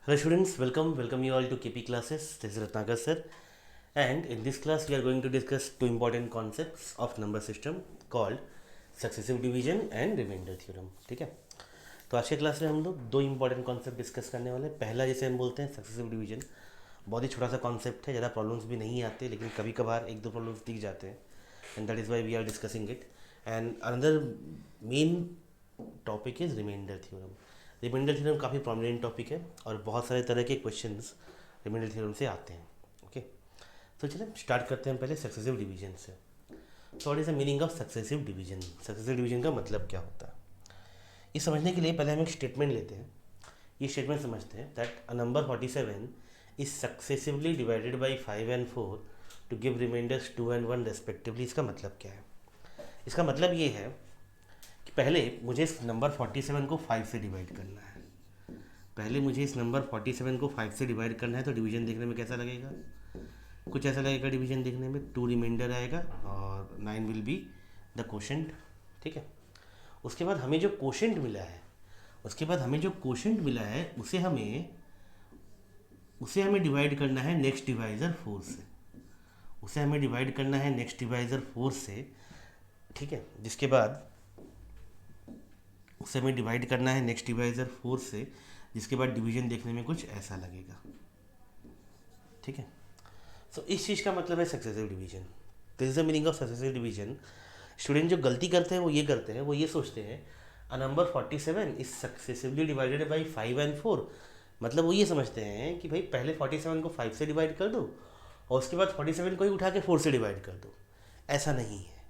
Hello students, welcome you all to KP classes. This is Ratnakar sir, and in this class we are going to discuss two important concepts of number system called successive division and remainder theorem. ठीक है, तो आज के class में हम लोग दो important concept discuss करने वाले हैं. पहला जिसे हम बोलते हैं सक्सेसिव डिवीजन, बहुत ही छोटा सा कॉन्सेप्ट है, ज़्यादा प्रॉब्लम्स भी नहीं आते, लेकिन कभी कभार एक दो प्रॉब्लम्स दिख जाते हैं, and that is why we are discussing it. And another main topic is remainder theorem. Remainder theorem काफ़ी प्रोमिनेंट टॉपिक है और बहुत सारे तरह के क्वेश्चंस रिमाइंडर थ्योरम से आते हैं. ओके, तो चलिए स्टार्ट करते हैं पहले सक्सेसिव डिवीजन से. So what is the meaning of successive division? Successive division का मतलब क्या होता है, ये समझने के लिए पहले हम एक स्टेटमेंट लेते हैं. ये स्टेटमेंट समझते हैं that a number 47 is successively divided by 5 and 4 to give remainders 2 and 1 respectively. इसका मतलब क्या है? इसका मतलब ये है कि पहले मुझे इस नंबर 47 को 5 से डिवाइड करना है. पहले मुझे इस नंबर 47 को 5 से डिवाइड करना है, तो डिवीजन देखने में कैसा लगेगा? कुछ ऐसा लगेगा डिवीजन देखने में. 2 रिमाइंडर आएगा और 9 विल बी द कोशेंट. ठीक है, उसके बाद हमें जो कोशेंट मिला है उसे हमें डिवाइड करना है नेक्स्ट डिवाइज़र 4 से. ठीक है, जिसके बाद उसे हमें डिवाइड करना है नेक्स्ट डिवाइज़र 4 से, जिसके बाद डिवीजन देखने में कुछ ऐसा लगेगा. ठीक है, सो इस चीज़ का मतलब है successive division. This is the meaning of successive division. Student जो गलती करते हैं वो ये सोचते हैं अ number 47 is successively divided by 5 and 4. मतलब वो ये समझते हैं कि भाई पहले 47 को 5 से डिवाइड कर दो और उसके बाद 47 को ही उठा के 4 से डिवाइड कर दो. ऐसा नहीं है,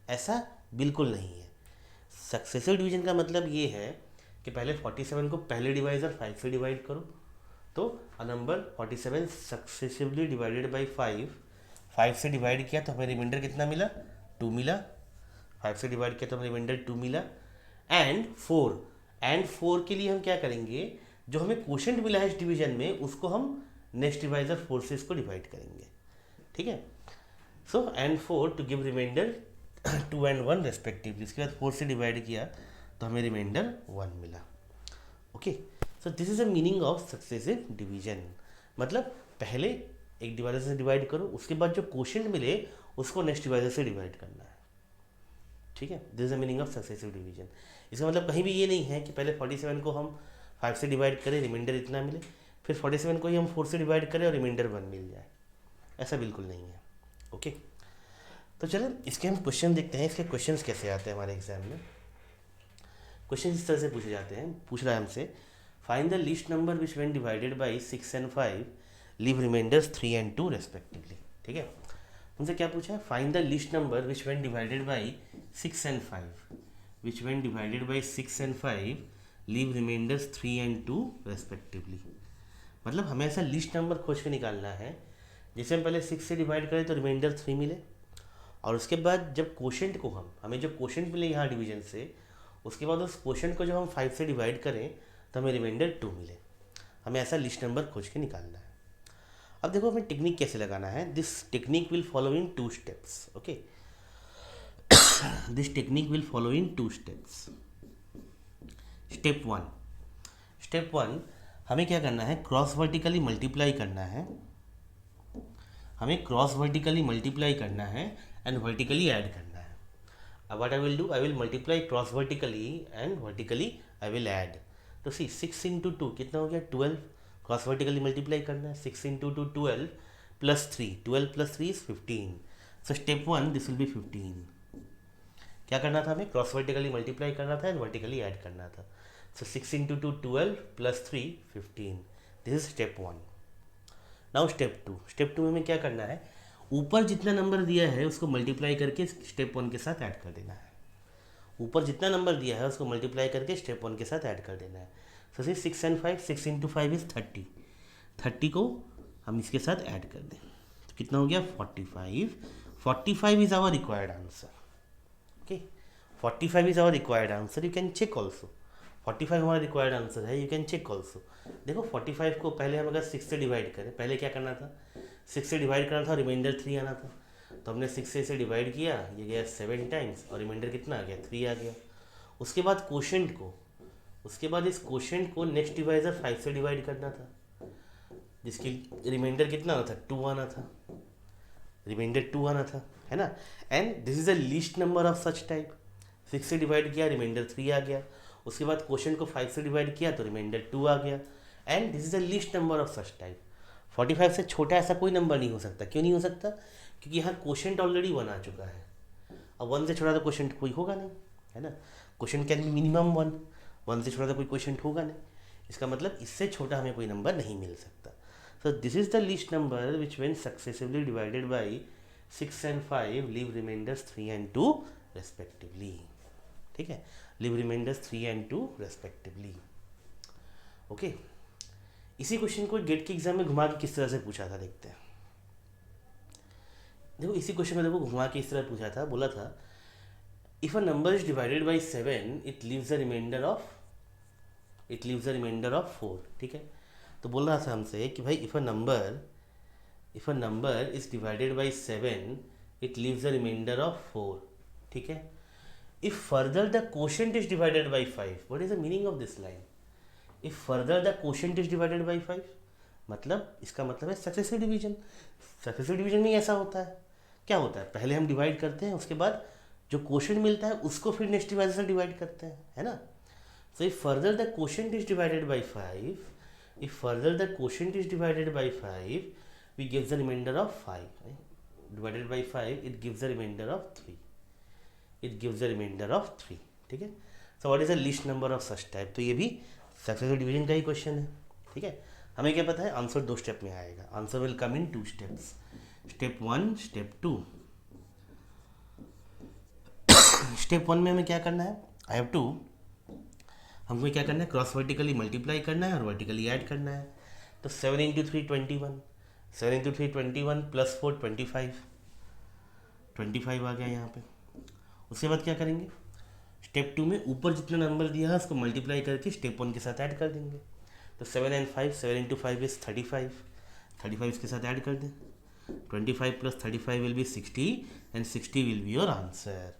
ऐसा बिल्कुल नहीं है. सक्सेसिव डिवीजन का मतलब ये है कि पहले 47 को पहले डिवाइज़र 5 से डिवाइड करो, तो अ नंबर 47 सक्सेसिवली डिवाइडेड बाई 5 से डिवाइड किया तो हमें रिमाइंडर कितना मिला? 2 मिला. 5 से डिवाइड किया तो हमें रिमाइंडर 2 मिला. एंड 4 के लिए हम क्या करेंगे? जो हमें क्वोशेंट मिला है इस डिवीजन में उसको हम नेक्स्ट डिवाइज़र 4 से इसको डिवाइड करेंगे. ठीक है, so and 4 to give remainder 2 and 1 respectively. इसके बाद 4 से डिवाइड किया तो हमें रिमाइंडर 1 मिला. Okay, so this is the meaning of successive division. मतलब पहले एक डिवाइजर से डिवाइड करो, उसके बाद जो क्वोशेंट मिले उसको नेक्स्ट डिवाइजर से डिवाइड करना है. ठीक है, this is the meaning of successive division. इसका मतलब कहीं भी ये नहीं है कि पहले 47 को हम 5 से डिवाइड करें, रिमाइंडर इतना मिले, फिर 47 को ही हम 4 से डिवाइड करें और रिमाइंडर 1 मिल जाए. ऐसा बिल्कुल नहीं है. ओके, तो चलो इसके हम क्वेश्चन देखते हैं. इसके क्वेश्चंस कैसे आते हैं हमारे एग्जाम में. क्वेश्चन इस तरह से पूछे जाते हैं. पूछ रहा है हमसे find the least number which when divided by 6 and 5 leave remainders 3 and 2 respectively. ठीक है, हमसे क्या पूछा है? Find the least number which when divided by 6 and 5 leave remainders 3 and 2 respectively. मतलब हमें ऐसा लीस्ट नंबर खोज के निकालना है जिसे हम पहले 6 से डिवाइड करें तो रिमाइंडर 3 मिले, और उसके बाद जब क्वोशेंट को हमें जो क्वोशेंट मिले यहाँ डिवीजन से, उसके बाद उस क्वोशेंट को जब हम 5 से डिवाइड करें तो हमें रिमाइंडर 2 मिले. हमें ऐसा लिस्ट नंबर खोज के निकालना है. अब देखो हमें टेक्निक कैसे लगाना है. This technique will follow in 2 steps. Okay, this technique will follow in 2 steps. Step one हमें क्या करना है? क्रॉस वर्टिकली मल्टीप्लाई करना है एंड वर्टिकली ऐड करना है. अब what I will do, I will multiply cross vertically and vertically I will add. तो सी 6 into 2 कितना हो गया? 12. क्रॉस वर्टिकली मल्टीप्लाई करना है. 6 into 2 12 plus 3, 12 plus 3 is 15. So step 1 this will be 15. क्या करना था? हमें क्रॉस वर्टिकली मल्टीप्लाई करना था एंड वर्टिकली ऐड करना था. सो 6 into 2 12 plus 3 15. This is step 1. Now step 2 में हमें क्या करना है? ऊपर जितना नंबर दिया है उसको मल्टीप्लाई करके स्टेप 1 के साथ ऐड कर देना है. ऊपर जितना नंबर दिया है उसको मल्टीप्लाई करके स्टेप 1 के साथ ऐड कर देना है. सो 6 and 5, 6 into 5 इज 30. 30 को हम इसके साथ ऐड कर दें तो कितना हो गया? 45. 45 is our required answer. Okay, 45 is our required answer. You can check also. 45 हमारा रिक्वायर्ड आंसर है, यू कैन चेक ऑल्सो. देखो 45 को पहले हम अगर 6 से डिवाइड करें, पहले क्या करना था? 6 से डिवाइड करना था, रिमाइंडर 3 आना था. तो हमने 6 से इसे डिवाइड किया, ये गया 7 टाइम्स और रिमाइंडर कितना आ गया? 3 आ गया. उसके बाद क्वोशेंट को उसके बाद इस क्वोशिएंट को नेक्स्ट डिवाइजर 5 से डिवाइड करना था, जिसकी रिमाइंडर कितना आना था, 2 आना था, रिमाइंडर 2 आना था, है ना। And this is the least number of such type. 6 से डिवाइड किया, रिमाइंडर 3 आ गया। उसके बाद क्वोशिएंट को 5 से डिवाइड किया तो रिमाइंडर 2 आ गया। And this is the least number of such type. 45 से छोटा ऐसा कोई नंबर नहीं हो सकता। क्यों नहीं हो सकता? क्योंकि यहाँ क्वोशिएंट ऑलरेडी 1 आ चुका है। अब 1 से छोटा तो क्वोशिएंट कोई होगा नहीं, है ना। क्वोशिएंट कैन बी मिनिमम 1, 1 से छोटा तो कोई क्वोशिएंट होगा नहीं। इसका मतलब इससे छोटा हमें कोई नंबर नहीं मिल सकता। सो this is the least number which when successively divided by 6 and 5 leave remainders 3 and 2 respectively। ठीक है, leave remainders 3 and 2 respectively। Okay, इसी क्वेश्चन को गेट के एग्जाम में घुमा के किस तरह से पूछा था, देखते हैं। देखो इसी क्वेश्चन में देखो घुमा के इस तरह पूछा था, बोला था if a number is divided by 7 it leaves the remainder of 4। ठीक है, तो बोल रहा था हमसे कि भाई if a number is divided by 7 it leaves the remainder of 4। ठीक है, if further the quotient is divided by 5, what is the meaning of this line? If further the quotient is divided by 5 मतलब इसका मतलब है successive division. Successive division में ऐसा होता है, क्या होता है, पहले हम डिवाइड करते हैं, उसके बाद जो क्वोशिएंट मिलता है उसको फिर नेक्स्ट डिवाइजर से डिवाइड करते हैं, है ना। So if further the quotient is divided by 5, we gives the remainder of 5, right? Divided by 5 it gives the remainder of 3। ठीक है, so what is the least number of such type? तो ये भी successive division का ही question है। ठीक है, हमें क्या पता है, आंसर 2 स्टेप में आएगा। Answer will come in 2 steps, step 1, step 2। Step 1 में हमें क्या करना है, हमको क्या करना है, क्रॉस वर्टिकली मल्टीप्लाई करना है और वर्टिकली ऐड करना है। तो 7 इंटू 3 21, 7 इंटू 3 21 प्लस 4 25 आ गया यहाँ पे। उसके बाद क्या करेंगे, स्टेप 2 में ऊपर जितना नंबर दिया है उसको मल्टीप्लाई करके स्टेप 1 के साथ ऐड कर देंगे। तो 7 and 5, 7 इंटू 5 इज 35 इसके साथ ऐड कर दें। 25 plus 35 will be 60 and 60 will be your answer.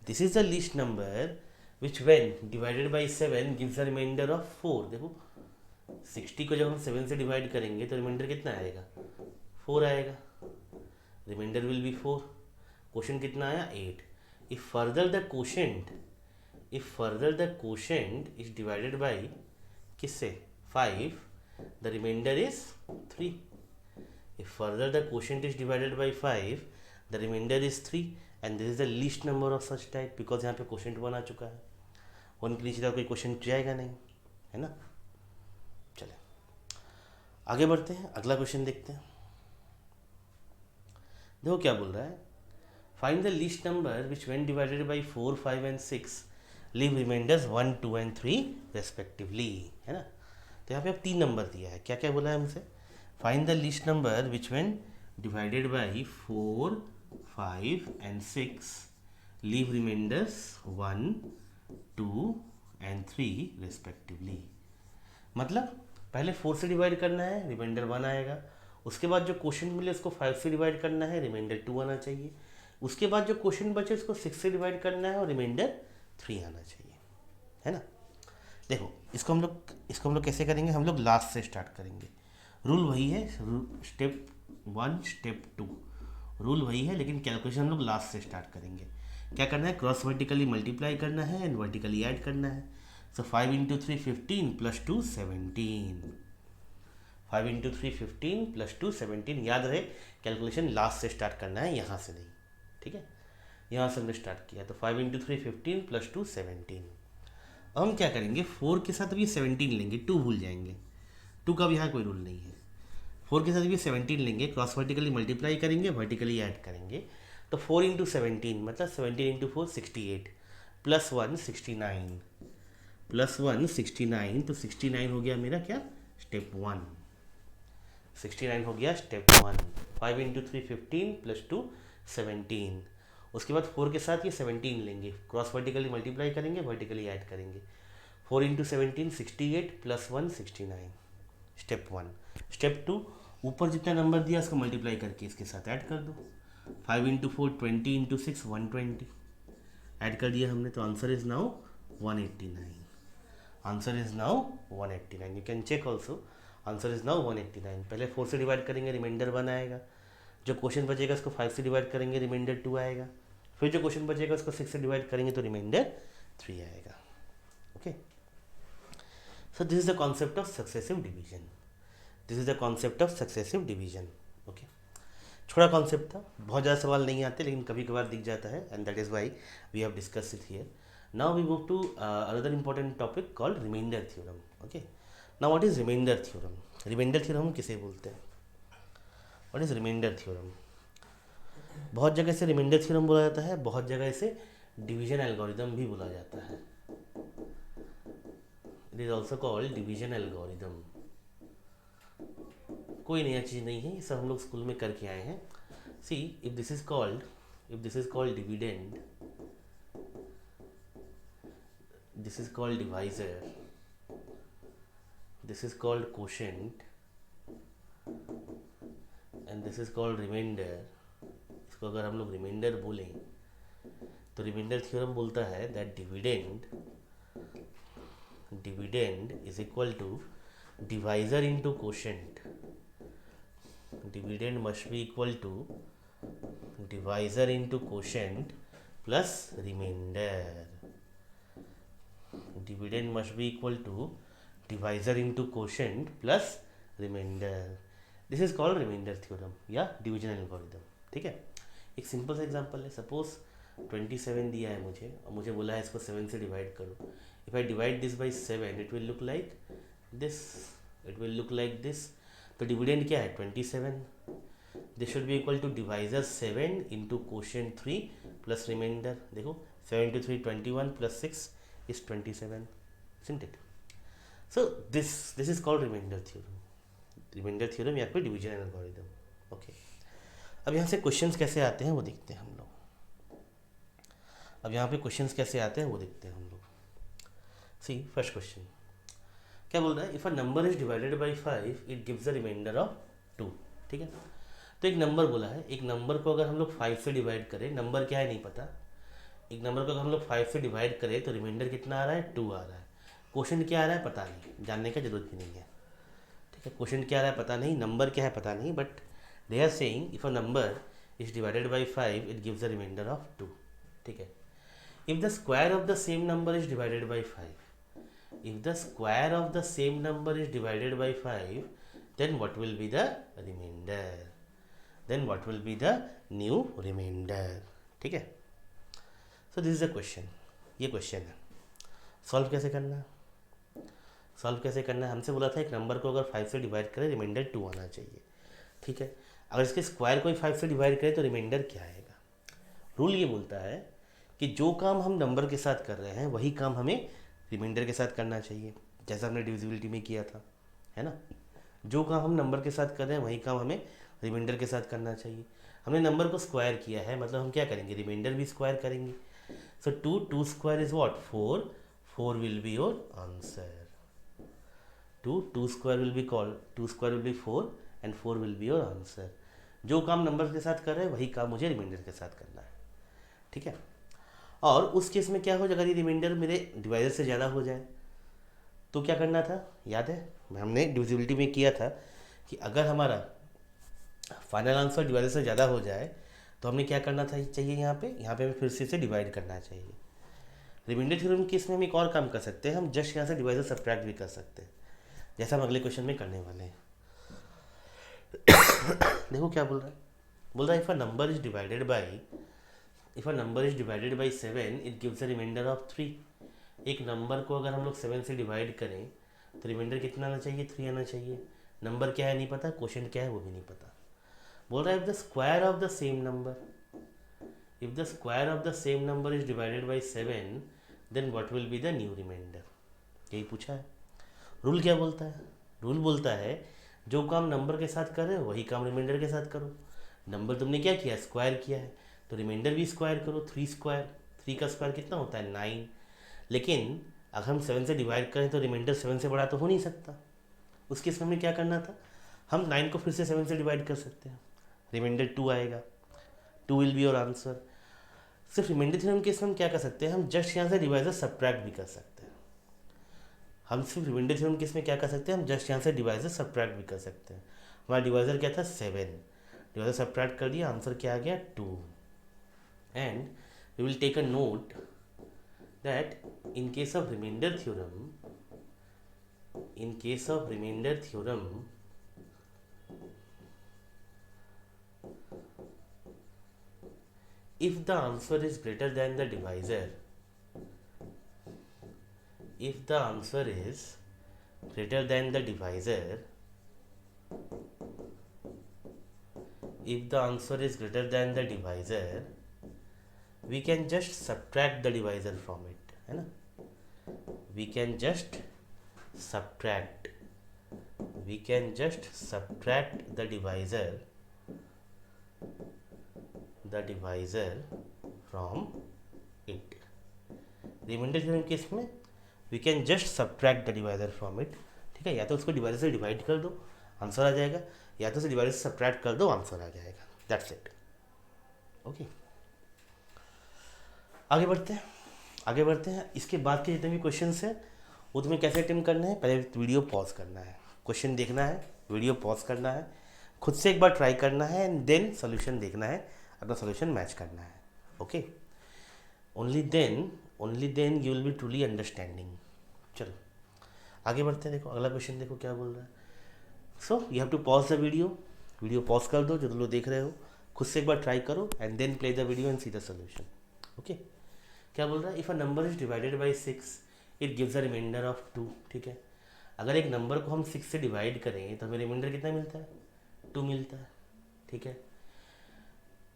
This is the least number which when divided by 7 gives the remainder of 4। देखो 60 को जब हम 7 से डिवाइड करेंगे तो रिमाइंडर कितना आएगा, 4 आएगा। Reminder will B 4। क्वेश्चन कितना आया, 8। If further the quotient is divided by किससे, 5, the remainder is 3। If further the quotient is divided by 5 the remainder is 3 and this is the least number of such type, because यहाँ पे quotient 1 आ चुका है। 1 के नीचे तो कोई question जाएगा नहीं, है ना। चले आगे बढ़ते हैं, अगला क्वेश्चन देखते हैं। देखो क्या बोल रहा है, find the least number which when divided by 4, 5 and 6 leave remainders 1, 2 and 3 respectively, है ना। तो यहाँ पे अब 3 नंबर दिया है, क्या क्या बोला है हमसे, find the least number which when divided by 4, 5 and 6 leave remainders 1, 2 and 3 respectively. मतलब पहले 4 से डिवाइड करना है, रिमाइंडर 1 आएगा। उसके बाद जो क्वोशिएंट मिले उसको 5 से डिवाइड करना है, रिमाइंडर 2 आना चाहिए। उसके बाद जो क्वोशिएंट बचे उसको 6 से डिवाइड करना है और रिमाइंडर 3 आना चाहिए, है ना। देखो इसको हम लोग कैसे करेंगे, हम लोग लास्ट से स्टार्ट करेंगे। रूल वही है, स्टेप 1, स्टेप 2 रूल वही है, लेकिन कैलकुलेशन हम लोग लास्ट से स्टार्ट करेंगे। क्या करना है, क्रॉस वर्टिकली मल्टीप्लाई करना है एंड वर्टिकली ऐड करना है। सो 5 इंटू 3 15 प्लस 2 17। 5 into 3 15 plus 2 17। याद रहे कैलकुलेशन लास्ट से स्टार्ट करना है, यहाँ से नहीं, ठीक है। यहाँ से हमने स्टार्ट किया, तो 5 इंटू 3 15 प्लस 2 17। अब हम क्या करेंगे, 4 के साथ भी 17 लेंगे, 2 भूल जाएंगे, 2 का भी यहाँ कोई रूल नहीं है। 4 के साथ भी 17 लेंगे, क्रॉस वर्टिकली मल्टीप्लाई करेंगे, वर्टिकली ऐड करेंगे। तो 4 इंटू 17 मतलब 17 इंटू 4 68 प्लस 1 69 प्लस 1 69। तो 69 हो गया मेरा क्या, स्टेप 1। 69 हो गया स्टेप 1। 5 into 3 15 plus 2 17। उसके बाद 4 के साथ ये 17 लेंगे, क्रॉस वर्टिकली मल्टीप्लाई करेंगे, वर्टिकली ऐड करेंगे। 4 इंटू 17 68 प्लस 1 69, स्टेप 1। स्टेप 2, ऊपर जितना नंबर दिया उसको मल्टीप्लाई करके इसके साथ ऐड कर दो। 5 इंटू 4 20 इंटू 6 120 ऐड कर दिया हमने, तो answer is now 189। Answer is now 189. You can check also, answer is now 189. पहले 4 से डिवाइड करेंगे, रिमाइंडर 1 आएगा. जो क्वेश्चन बचेगा उसको 5 से डिवाइड करेंगे, रिमाइंडर 2 आएगा. फिर जो क्वेश्चन बचेगा उसको 6 से डिवाइड करेंगे तो रिमाइंडर 3 आएगा. Okay, so this is the concept of successive division. This is the concept of successive division. Okay, छोटा कॉन्सेप्ट था, बहुत ज़्यादा सवाल नहीं आते, लेकिन कभी कभार दिख जाता है, and that is why we have discuss it here. Now we move to another important topic called remainder theorem. Okay, now what is remainder theorem? Remainder theorem किसे बोलते हैं? What is remainder theorem? बहुत जगह से remainder theorem बोला जाता है, बहुत जगह इसे डिवीजन एल्गोरिदम भी बोला जाता है. It is also called division algorithm. कोई नया चीज़ नहीं है, ये सब हम लोग स्कूल में करके आए हैं. See, if this is called dividend, this is called divisor, this is called quotient, and this is called remainder. इसको अगर हम लोग रिमाइंडर बोलें तो रिमाइंडर थ्योरम बोलता है that dividend is equal to divisor into quotient. Dividend must be equal to divisor into quotient plus remainder. Dividend must be equal to divisor into quotient plus remainder. This is called remainder theorem या division algorithm. ठीक है, एक simple सा example है. Suppose 27 दिया है मुझे, और मुझे बोला है इसको 7 से डिवाइड करो. If I divide this by 7 it will look like this, it will look like this. तो डिविडेंड क्या है? 27. This should be equal to divisor 7 into quotient 3 plus remainder. देखो 7 into 3 21 plus 6 is 27, isn't it? So this is called remainder theorem. Remainder theorem या फिर division algorithm. Okay. अब यहाँ से questions कैसे आते हैं वो देखते हैं हम लोग. अब यहाँ पे क्वेश्चंस कैसे आते हैं वो देखते हैं हम लोग. सी, फर्स्ट क्वेश्चन क्या बोल रहा है? If a number is divided by 5 it gives the remainder of 2. ठीक है, तो एक नंबर बोला है, एक नंबर को अगर हम लोग 5 से डिवाइड करें, नंबर क्या है नहीं पता, एक नंबर को अगर हम लोग 5 से डिवाइड करें तो रिमाइंडर कितना आ रहा है? 2 आ रहा है. क्वेश्चन क्या आ रहा है पता नहीं, जानने का जरूरत भी नहीं है. ठीक है, क्वेश्चन क्या आ रहा है पता नहीं, नंबर क्या है पता नहीं, but they are saying if a number is divided by 5 it gives a remainder of 2. ठीक है, if the square of the same number is divided by 5, if the square of the same number is divided by 5 then what will be the remainder, then what will be the new remainder. ठीक है, so this is a question. ये question है, solve कैसे करना है? Solve कैसे करना है? हमसे बोला था एक नंबर को अगर 5 से डिवाइड करें रिमाइंडर 2 आना चाहिए. ठीक है, अगर इसके स्क्वायर को 5 से डिवाइड करें तो रिमाइंडर क्या आएगा? रूल ये बोलता है कि जो काम हम नंबर के साथ कर रहे हैं वही काम हमें रिमाइंडर के साथ करना चाहिए, जैसा हमने डिविजिबिलिटी में किया था, है ना. जो काम हम नंबर के साथ कर रहे हैं वही काम हमें रिमाइंडर के साथ करना चाहिए. हमने नंबर को स्क्वायर किया है, मतलब हम क्या करेंगे? रिमाइंडर भी स्क्वायर करेंगे. So 2 square is what? 4. 4 will be your answer. 2 square will be called 2 square will be 4 and 4 will be your answer. जो काम नंबर के साथ कर रहे हैं वही काम मुझे रिमाइंडर के साथ करना है. ठीक है, और उस केस में क्या हो, अगर ये रिमाइंडर मेरे डिवाइजर से ज़्यादा हो जाए तो क्या करना था? याद है हमने डिविजिबिलिटी में किया था कि अगर हमारा फाइनल आंसर डिवाइजर से ज़्यादा हो जाए तो हमने क्या करना था चाहिए? यहाँ पे हमें फिर से इसे डिवाइड करना चाहिए. रिमाइंडर थ्योरम के इसमें हम एक और काम कर सकते हैं, हम जस्ट यहाँ से डिवाइजर सब्ट्रैक्ट भी कर सकते हैं, जैसा हम अगले क्वेश्चन में करने वाले हैं. देखो क्या बोल रहा है, बोल रहा है if a number is divided by 7 it gives a remainder of 3. एक नंबर को अगर हम लोग 7 से डिवाइड करें तो रिमाइंडर कितना आना चाहिए? 3 आना चाहिए. नंबर क्या है नहीं पता, क्वेश्चन क्या है वो भी नहीं पता. बोल रहा है if the square of the same number is divided by 7 then what will be the new remainder. यही पूछा है. रूल क्या बोलता है? रूल बोलता है जो काम नंबर के साथ कर रहे हो वही काम रिमाइंडर के साथ करो. नंबर तुमने क्या किया? स्क्वायर किया है, तो रिमाइंडर भी स्क्वायर करो. 3 का स्क्वायर कितना होता है? 9. लेकिन अगर हम 7 से डिवाइड करें तो रिमाइंडर 7 से बड़ा तो हो नहीं सकता. उस केस में हमें क्या करना था? हम 9 को फिर से 7 से डिवाइड कर सकते हैं, रिमाइंडर 2 आएगा. 2 विल बी योर आंसर. सिर्फ रिमाइंडर थ्योरम के केस में हम क्या कर सकते हैं? हम जस्ट यहाँ से डिवाइजर सब्ट्रैक्ट भी कर सकते हैं. हम सिर्फ रिमाइंडर थ्योरम किस में क्या कर सकते हैं, हम जस्ट यहाँ से डिवाइजर सब्ट्रैक्ट भी कर सकते हैं। हमारा डिवाइजर क्या था 7, डिवाइजर सब्ट्रैक्ट कर दिया, आंसर क्या आ गया 2। And we will take a note that in case of remainder theorem, if the answer is greater than the divisor, if the answer is greater than the divisor, if the answer is greater than the divisor, we can just subtract the divisor from it, है ना, we can just subtract the divisor from it. Remainder theorem के इसमें we can just subtract the divisor from it, ठीक है, या तो उसको divisor से डिवाइड कर दो आंसर आ जाएगा, या तो उसे डिवाइजर से सब्ट्रैक्ट कर दो आंसर आ जाएगा, दैट्स इट। ओके, आगे बढ़ते हैं। इसके बाद के जितने भी क्वेश्चंस हैं वो तुम्हें कैसे अटेम्प्ट करना है, पहले वीडियो पॉज करना है, क्वेश्चन देखना है, वीडियो पॉज करना है, खुद से एक बार ट्राई करना है एंड देन सोल्यूशन देखना है, अपना सोल्यूशन मैच करना है। Okay, only then you will be truly understanding. चलो आगे बढ़ते हैं, देखो अगला क्वेश्चन देखो क्या बोल रहा है। So you have to pause the video pause कर दो जो तुम लोग देख रहे हो, खुद से एक बार ट्राई करो and then play the video and see the solution. Okay, क्या बोल रहा है, if a number is divided by 6 it gives a remainder of 2, ठीक है, अगर एक नंबर को हम 6 से डिवाइड करें तो हमें रिमाइंडर कितना मिलता है, 2 मिलता है, ठीक है।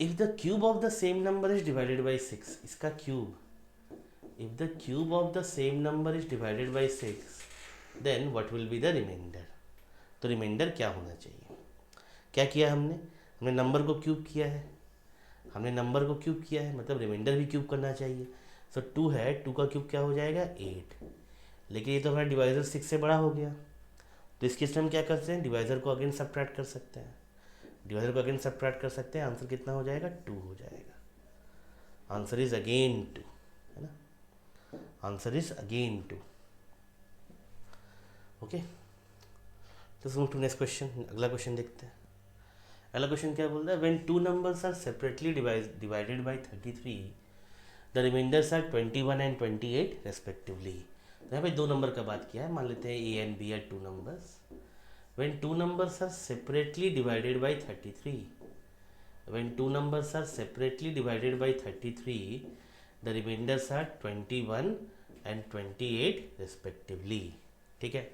If the cube of the same number is divided by 6, इसका cube, if the cube of the same number is divided by 6 then what will be the remainder. तो रिमाइंडर क्या होना चाहिए, क्या किया हमने नंबर को क्यूब किया है, मतलब रिमाइंडर भी क्यूब करना चाहिए। सो 2 है, 2 का क्यूब क्या हो जाएगा 8, लेकिन ये तो हमारा डिवाइजर 6 से बड़ा हो गया, तो इसके लिए हम क्या करते हैं, डिवाइजर को अगेन सब्ट्रैक्ट कर सकते हैं, आंसर कितना हो जाएगा 2 हो जाएगा, आंसर इज अगेन 2, है ना, आंसर इज अगेन 2। ओके, तो मूव टू नेक्स्ट क्वेश्चन, अगला क्वेश्चन देखते हैं। अगला क्वेश्चन क्या बोल रहा है, when 2 numbers are separately divided by 33 the remainders are 21 and 28 respectively. तो यहाँ पे 2 नंबर का बात किया है, मान लेते हैं A and B are 2 numbers. When 2 numbers are separately divided by 33, the remainders are 21 and 28 respectively, ठीक है।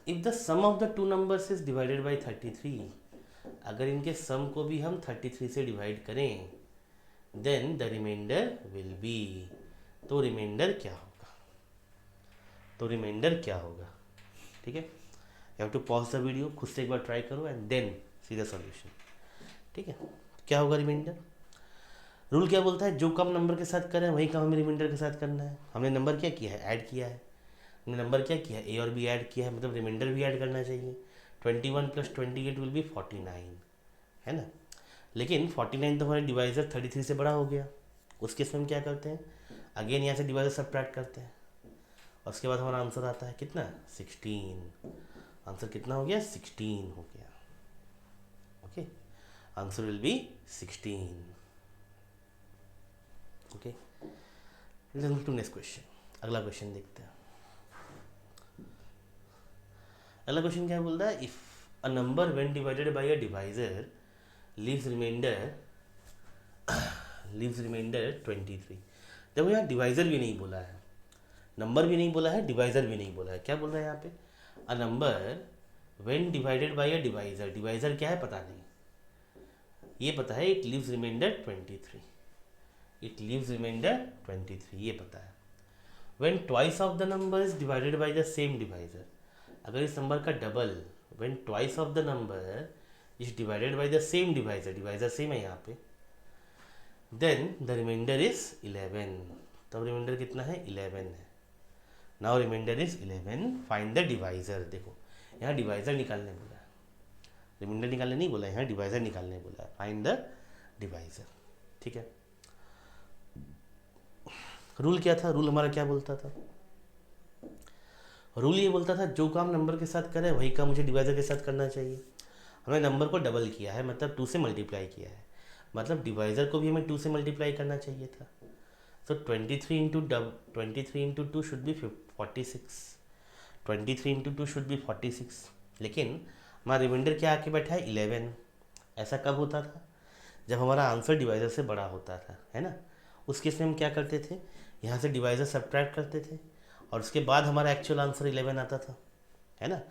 If the sum of the 2 numbers is divided by 33, अगर इनके सम को भी हम 33 से डिवाइड करें then the remainder will be, तो रिमाइंडर क्या होगा, ठीक है। You have to pause the video, खुद से एक बार ट्राई करो and then see the solution, ठीक है। क्या होगा रिमाइंडर, रूल क्या बोलता है, जो कम नंबर के साथ करें वही काम हमें रिमाइंडर के साथ करना है। हमने नंबर क्या किया है, ऐड किया है, ए और बी ऐड किया है, मतलब रिमाइंडर भी ऐड करना चाहिए। 21 + 28 विल बी 49, है ना, लेकिन 49 तो हमारे डिवाइजर 33 से बड़ा हो गया, उस केस में हम क्या करते हैं, अगेन यहाँ से डिवाइजर सब्ट्रैक्ट करते हैं और उसके बाद हमारा आंसर आता है कितना 16, आंसर कितना हो गया 16 हो गया। Okay, answer will be 16। Okay, let's move to next question, अगला क्वेश्चन देखते हैं। अगला क्वेश्चन क्या बोल रहा है, if a number when divided by a divisor leaves remainder 23। देखो यहाँ डिवाइजर भी नहीं बोला है, नंबर भी नहीं बोला है, डिवाइजर भी नहीं बोला है, क्या बोल रहा है यहाँ पे, अ number when divided by a divisor क्या है पता नहीं, ये पता है इट लीव्स रिमाइंडर 23, ये पता है। When twice of the number is divided by the same divisor, अगर इस नंबर का double, when twice of the number is divided by the same divisor same है यहाँ पे, देन द रिमाइंडर इज 11, तब रिमाइंडर कितना है 11 है। Now remainder is 11, find the divisor. देखो यहाँ डिवाइजर निकालने बोला है, रिमाइंडर निकालने नहीं बोला है, यहाँ डिवाइजर निकालने बोला है, फाइंड द डिवाइजर, ठीक है। रूल क्या था, रूल हमारा क्या बोलता था, रूल ये बोलता था जो काम नंबर के साथ करे वही काम मुझे डिवाइज़र के साथ करना चाहिए। हमने नंबर को डबल किया है, मतलब 2 से मल्टीप्लाई किया है, मतलब डिवाइज़र को भी हमें 2 से मल्टीप्लाई करना चाहिए था। तो 23 into 2 should be 46, 23 into 2 should be 46, लेकिन हमारा रिमाइंडर क्या आके बैठा है 11। ऐसा कब होता था? जब हमारा आंसर डिवाइज़र से बड़ा होता था, है ना। उस केस में हम क्या करते थे, यहाँ से डिवाइज़र सब्ट्रैक्ट करते थे और उसके बाद हमारा एक्चुअल आंसर 11 आता था, है ना।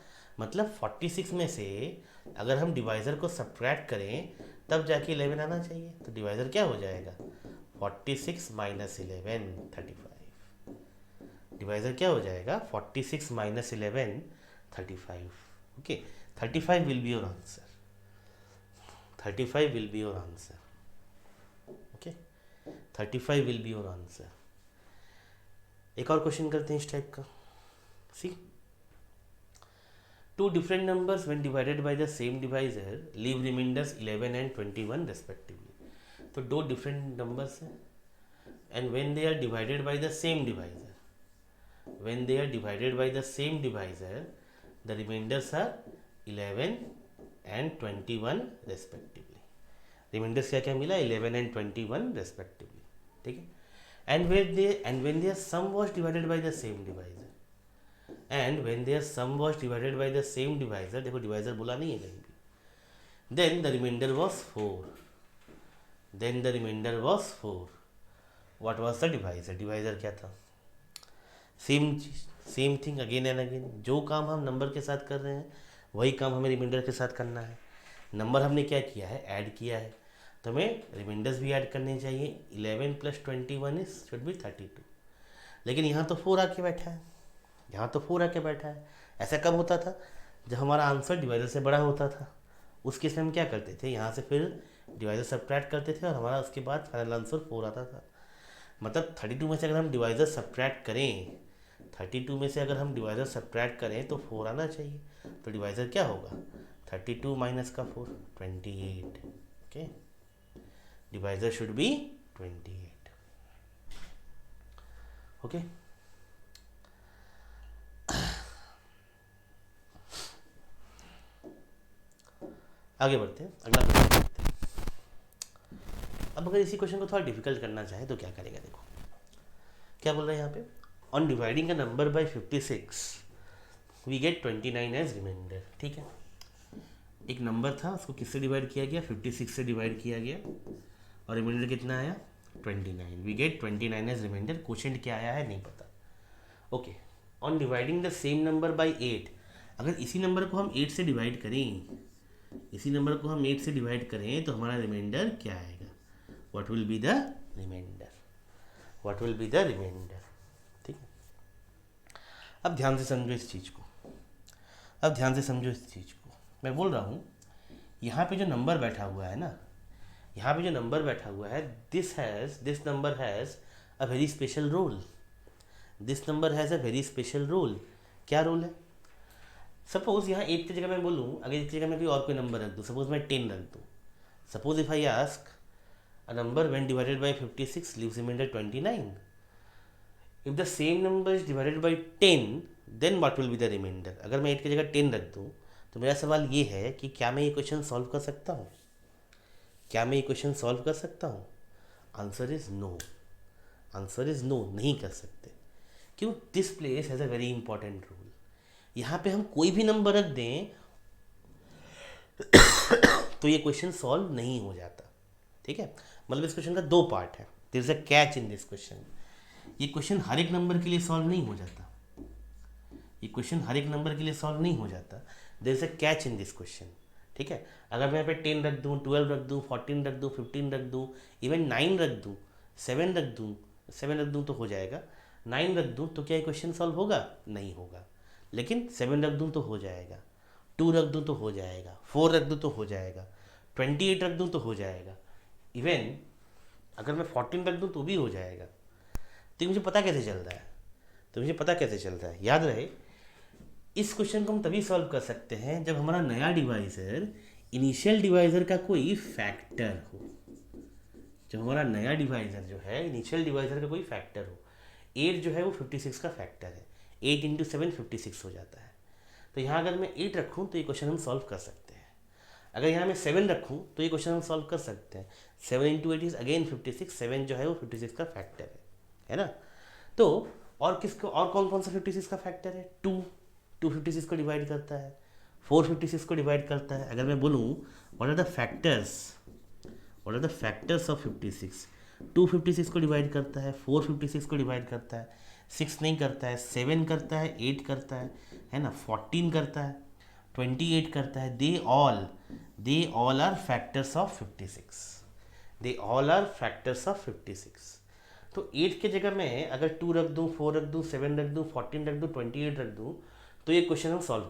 मतलब 46 में से अगर हम डिवाइज़र को सब्ट्रैक्ट करें तब जाके 11 आना चाहिए। तो डिवाइज़र क्या हो जाएगा, 46 माइनस 11 35। डिवाइज़र क्या हो जाएगा, 46 minus 11 35। Okay, 35 will be your answer, 35 will be your answer. Okay, 35 will be your answer. एक और क्वेश्चन करते हैं इस टाइप का। सी, two different numbers when divided by the same divisor leave remainders 11 and 21 respectively. तो दो different numbers हैं and when they are divided by the same divisor, when they are divided by the same divisor, the remainders are 11 and 21 respectively. Remainders क्या क्या मिला, 11 and 21 respectively, ठीक है। And when their sum was divided by the same divisor, and when their sum was divided by the same divisor, देखो divisor बोला नहीं है कहीं भी, then the remainder was 4, then the remainder was 4. what was the divisor? Divisor क्या था, same चीज, same thing again and again. जो काम हम नंबर के साथ कर रहे हैं वही काम हमें रिमाइंडर के साथ करना है। नंबर हमने क्या किया है, ऐड किया है, तो हमें रिमाइंडर्स भी ऐड करने चाहिए। 11 + 21 इज शुड बी 32, लेकिन यहाँ तो 4 आके बैठा है, यहाँ तो 4 आके बैठा है। ऐसा कब होता था, जब हमारा आंसर डिवाइजर से बड़ा होता था। उस केस में हम क्या करते थे, यहाँ से फिर डिवाइजर सब्ट्रैक्ट करते थे और हमारा उसके बाद फाइनल आंसर 4 आता था। मतलब 32 में से अगर हम डिवाइजर सब्ट्रैक्ट करें, 32 में से अगर हम डिवाइजर सब्ट्रैक्ट करें तो 4 आना चाहिए। तो डिवाइजर क्या होगा, 32 माइनस का 4 28। Okay, divisor should be 28। Okay, आगे बढ़ते हैं, अगला क्वेश्चन करते हैं। अब अगर इसी क्वेश्चन को थोड़ा डिफिकल्ट करना चाहे तो क्या करेगा, देखो क्या बोल रहा है यहाँ पे, on dividing a number by 56 we get 29 as remainder. ठीक है, एक नंबर था उसको किससे डिवाइड किया गया, 56 से डिवाइड किया गया और रिमाइंडर कितना आया 29, we get 29 as remainder. Quotient क्या आया है नहीं पता। Okay, on dividing the same number by 8, अगर इसी नंबर को हम 8 से डिवाइड करें, इसी नंबर को हम 8 से डिवाइड करें तो हमारा रिमाइंडर क्या आएगा, what will be the remainder, what will be the remainder. ठीक है, अब ध्यान से समझो इस चीज़ को, अब ध्यान से समझो इस चीज़ को। मैं बोल रहा हूँ यहाँ पे जो नंबर बैठा हुआ है ना, यहाँ पे जो नंबर बैठा हुआ है, this number has a very special role, this number has a very special role. क्या रोल है, सपोज यहाँ 8 की जगह मैं बोलूँ, अगर इसकी जगह मैं कोई और कोई नंबर रख दूँ, सपोज मैं 10 रख दूँ, suppose if I ask a number when divided by 56 leaves remainder 29, if the same number is divided by 10 then what will be the remainder. अगर मैं 8 की जगह 10 रख दूँ तो मेरा सवाल ये है कि क्या मैं ये क्वेश्चन सॉल्व कर सकता हूँ, क्या मैं ये क्वेश्चन सॉल्व कर सकता हूँ। Answer is no, answer is no, नहीं कर सकते। क्यों, this place has a very important role. यहाँ पे हम कोई भी नंबर रख दें तो ये क्वेश्चन सॉल्व नहीं हो जाता। ठीक है, मतलब इस क्वेश्चन का दो पार्ट है, there is a catch in this question. ये क्वेश्चन हर एक नंबर के लिए सॉल्व नहीं हो जाता, ये क्वेश्चन हर एक नंबर के लिए सॉल्व नहीं हो जाता, there is a catch in this question. ठीक है, अगर मैं यहाँ पे 10 रख दूँ, 12 रख दूँ, 14 रख दूँ, 15 रख दूँ, इवन 9 रख दूँ, 7 रख दूँ, 7 रख दूँ तो हो जाएगा, 9 रख दूँ तो क्या ये क्वेश्चन सॉल्व होगा, नहीं होगा। लेकिन 7 रख दूँ तो हो जाएगा, 2 रख दूँ तो हो जाएगा, 4 रख दूँ तो हो जाएगा, 28 रख दूँ तो हो जाएगा, इवन अगर मैं 14 रख दूँ तो भी हो जाएगा। तो मुझे पता कैसे चल रहा है, तो मुझे पता कैसे चल रहा है, याद रहे इस क्वेश्चन को हम तभी सॉल्व कर सकते हैं जब हमारा नया डिवाइजर इनिशियल डिवाइजर का कोई फैक्टर हो। जब हमारा नया डिवाइजर जो है इनिशियल डिवाइजर का कोई फैक्टर हो, 8 जो है वो 56 का फैक्टर है, 8 इंटू 7 56 हो जाता है। तो यहाँ अगर मैं 8 रखूँ तो ये क्वेश्चन हम सॉल्व कर सकते हैं। अगर यहाँ मैं 7 रखूँ तो ये क्वेश्चन हम सॉल्व कर सकते हैं। 7 इंटू 8 इज अगेन 56, 7 जो है वो 56 का फैक्टर है ना। तो और किसको, और कौन कौन सा 56 का फैक्टर है? 2 56 को डिवाइड करता है, 4 56 को डिवाइड करता है। अगर मैं बोलूँ what are the factors of 56, 2 56 को डिवाइड करता है, 4 56 को डिवाइड करता है, 6 नहीं करता है, 7 करता है, 8 करता है ना, 14 करता है, 28 करता है। They all are factors of 56, they all are factors of 56। तो 8 के जगह मैं अगर 2 रख दूँ, 4 रख दूँ, 7 रख दूँ, 14 रख दूँ, 28 रख दूँ, तो ये क्वेश्चन हम सॉल्व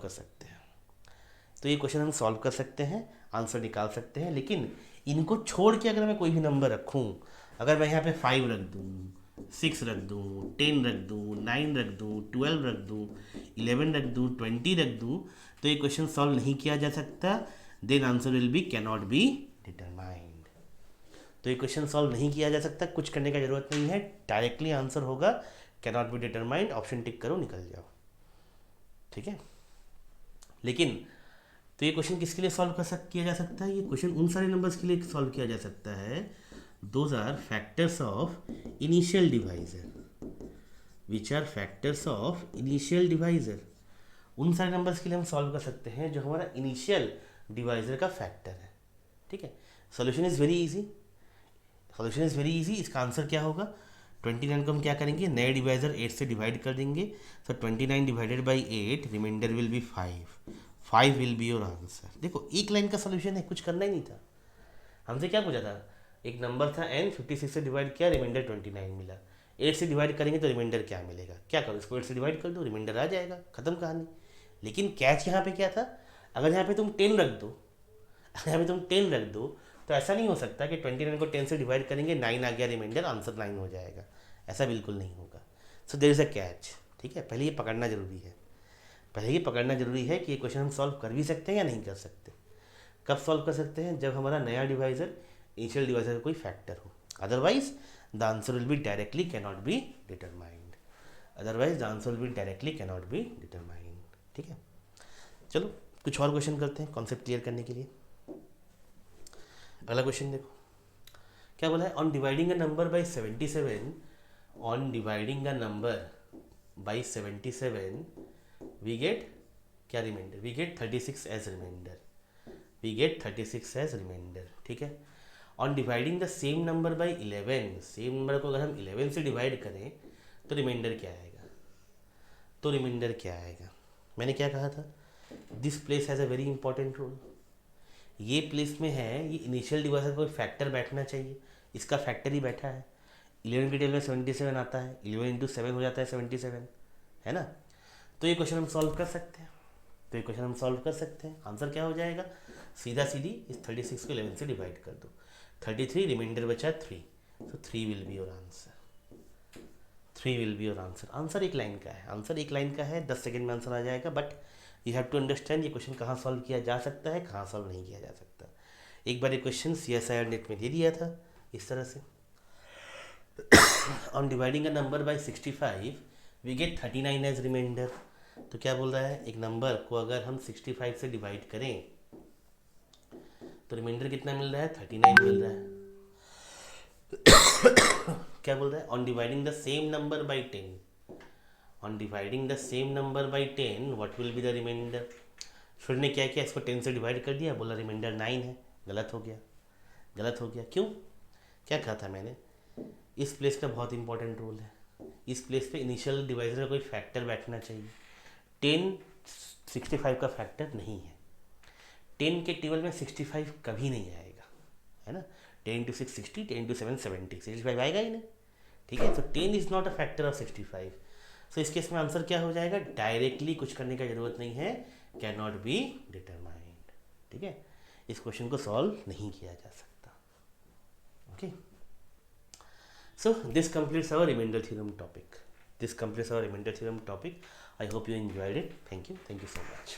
कर सकते हैं। आंसर निकाल सकते हैं। लेकिन इनको छोड़ के अगर मैं कोई भी नंबर रखूँ, अगर मैं यहाँ पे 5 रख दूँ, 6 रख दूँ, 10 रख दूँ, 9 रख दूँ, 12 रख दूँ, 11 रख दूँ, 20 रख दूँ, तो ये क्वेश्चन सॉल्व नहीं किया जा सकता। Then answer will be cannot be determined. तो ये क्वेश्चन सॉल्व नहीं किया जा सकता, कुछ करने का जरूरत नहीं है, डायरेक्टली आंसर होगा cannot be determined. Option tick करो, निकल जाओ, ठीक है। लेकिन तो ये क्वेश्चन किसके लिए सॉल्व किया जा सकता है? ये क्वेश्चन उन सारे नंबर्स के लिए सॉल्व किया जा सकता है, those are factors of initial divisor, which are factors of initial divisor. उन सारे नंबर्स के लिए हम सॉल्व कर सकते हैं जो हमारा इनिशियल डिवाइजर का फैक्टर है, ठीक है। Solution is very easy. इसका आंसर क्या होगा? 29 को हम क्या करेंगे, नए डिवाइजर 8 से डिवाइड कर देंगे। तो 29 divided by 8, remainder will be 5 will be your answer. देखो एक लाइन का सोल्यूशन है, कुछ करना ही नहीं था। हमसे क्या पूछा था? एक नंबर था n, 56 से डिवाइड किया, रिमाइंडर 29 मिला। 8 से डिवाइड करेंगे तो रिमाइंडर क्या मिलेगा? क्या करो, इसको 8 से डिवाइड कर दो, रिमाइंडर आ जाएगा, खत्म कहानी। लेकिन कैच यहाँ पे क्या था? अगर यहाँ पे तुम 10 रख दो, तो ऐसा नहीं हो सकता कि 29 को 10 से डिवाइड करेंगे, 9 आ गया रिमाइंडर, आंसर 9 हो जाएगा। ऐसा बिल्कुल नहीं होगा। So there is a catch, ठीक है। पहले ये पकड़ना जरूरी है कि ये क्वेश्चन हम सॉल्व कर भी सकते हैं या नहीं कर सकते। कब सॉल्व कर सकते हैं? जब हमारा नया डिवाइजर इनिशियल डिवाइजर का कोई फैक्टर हो। Otherwise the answer will be directly cannot be determined. ठीक है। चलो कुछ और क्वेश्चन करते हैं कॉन्सेप्ट क्लियर करने के लिए। अगला क्वेश्चन देखो क्या बोला है। On dividing a number by 77 we get क्या remainder? We get 36 as remainder. ठीक है। On dividing the same number by 11, same number को अगर हम 11 से डिवाइड करें तो रिमाइंडर क्या आएगा? मैंने क्या कहा था? This place has a very important role. ये प्लेस में है, ये इनिशियल डिवाइजर कोई फैक्टर बैठना चाहिए, इसका फैक्टर ही बैठा है। 11 की टेबल में 77 आता है, 11 इंटू 7 हो जाता है 77, है ना। तो ये क्वेश्चन हम सॉल्व कर सकते हैं। आंसर क्या हो जाएगा? सीधा सीधी इस 36 को 11 से डिवाइड कर दो, 33, रिमाइंडर बचा 3, तो 3 will be your answer. Answer एक लाइन का है, 10 सेकेंड में आंसर आ जाएगा। But you have to understand ये क्वेश्चन कहाँ सॉल्व किया जा सकता है, कहाँ सॉल्व नहीं किया जा सकता। एक बार ये क्वेश्चन CSIR नेट में दे दिया था इस तरह से। On dividing a number by 65 we get 39 as remainder. तो क्या बोल रहा है? एक नंबर को अगर हम 65 से डिवाइड करें तो रिमाइंडर कितना मिल रहा है? 39 मिल रहा है। क्या बोल रहा है? On dividing the same number by 10, what will be the remainder? फिर ने क्या किया, इसको 10 से डिवाइड कर दिया, बोला रिमाइंडर 9 है। गलत हो गया। क्यों? क्या कहा था मैंने? इस प्लेस का बहुत इंपॉर्टेंट रोल है। इस प्लेस पे इनिशियल डिवाइजर का कोई फैक्टर बैठना चाहिए। 10 65 का फैक्टर नहीं है। 10 के टेबल में 65 कभी नहीं आएगा, है ना। 10 इंटू 6 60, 10 इंटू 7 70, 65 आएगा ही नहीं। ठीक है। तो 10 is not a factor of 65। सो इस केस में आंसर क्या हो जाएगा? डायरेक्टली कुछ करने का जरूरत नहीं है, कैन नॉट बी डिटरमाइंड। ठीक है। इस क्वेश्चन को सॉल्व नहीं किया जा सकता। Okay. So this completes our remainder theorem topic. I hope you enjoyed it. Thank you so much.